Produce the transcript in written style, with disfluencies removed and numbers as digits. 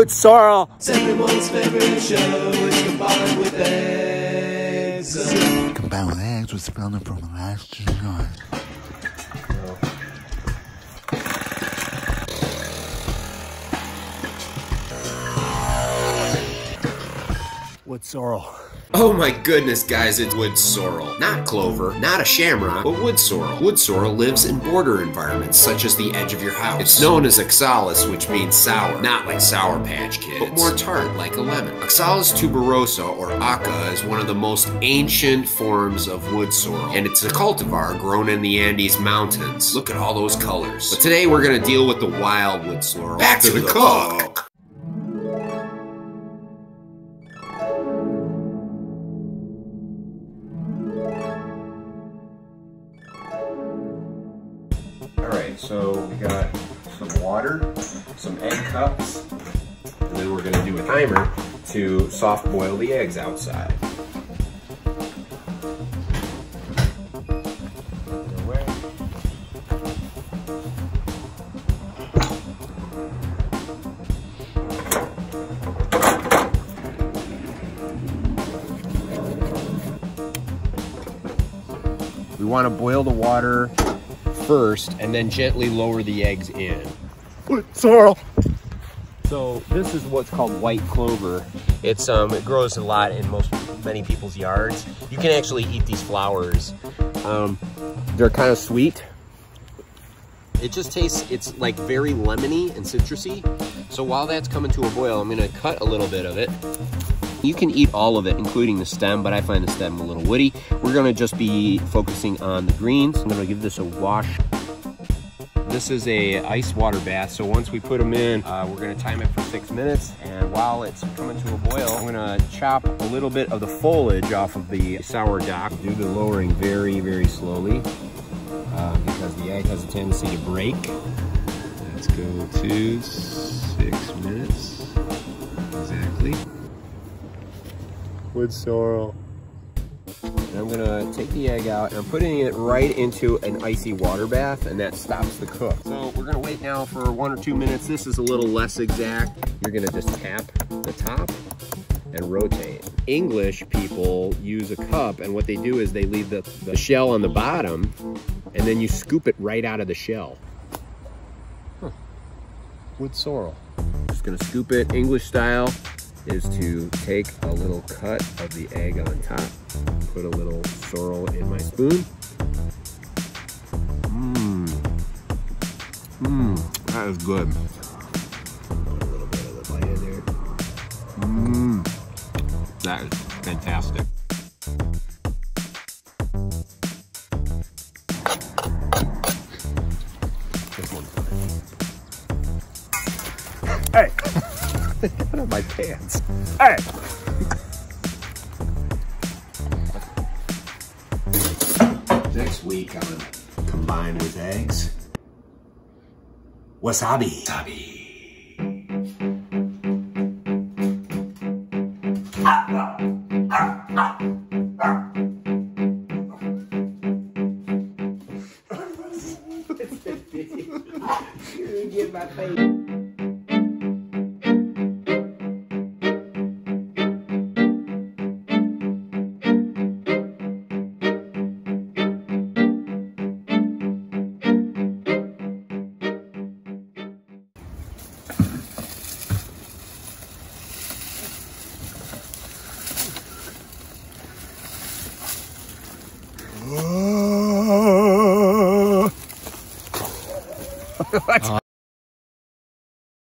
Wood Sorrel. Everyone's favorite show is combined with eggs. Combined with eggs was spelling from the last year. Wood Sorrel. Oh my goodness, guys, it's Wood Sorrel. Not clover, not a shamrock, but wood sorrel. Wood sorrel lives in border environments, such as the edge of your house. It's known as oxalis, which means sour, not like Sour Patch Kids, but more tart, like a lemon. Oxalis tuberosa, or aca, is one of the most ancient forms of wood sorrel, and it's a cultivar grown in the Andes Mountains. Look at all those colors. But today we're gonna deal with the wild wood sorrel. Back to the cook! Alright, so we got some water, some egg cups, and then we're going to do a timer to soft boil the eggs outside. We want to boil the water first and then gently lower the eggs in. Wood Sorrel. So this is what's called white clover. It grows a lot in many people's yards. You can actually eat these flowers. They're kind of sweet. It just tastes, it's like very lemony and citrusy. So while that's coming to a boil, I'm gonna cut a little bit of it. You can eat all of it, including the stem, but I find the stem a little woody. We're gonna just be focusing on the greens. I'm gonna give this a wash. This is a ice water bath, so once we put them in, we're gonna time it for 6 minutes. And while it's coming to a boil, I'm gonna chop a little bit of the foliage off of the sourdough. Do the lowering very, very slowly, because the egg has a tendency to break. Let's go to 6 minutes, exactly. Wood Sorrel. And I'm gonna take the egg out and I'm putting it right into an icy water bath, and that stops the cook. So we're gonna wait now for 1 or 2 minutes. This is a little less exact. You're gonna just tap the top and rotate. English people use a cup, and what they do is they leave the shell on the bottom, and then you scoop it right out of the shell. Huh. Wood sorrel. Just gonna scoop it. English style is to take a little cut of the egg on top, put a little sorrel in my spoon. That is good. Put a little bit of the bite in there. That is fantastic. This one's good. Hey! Get out of my pants. Hey! Next week on Combined with Eggs, wasabi. Wasabi. You're gonna get my face. What?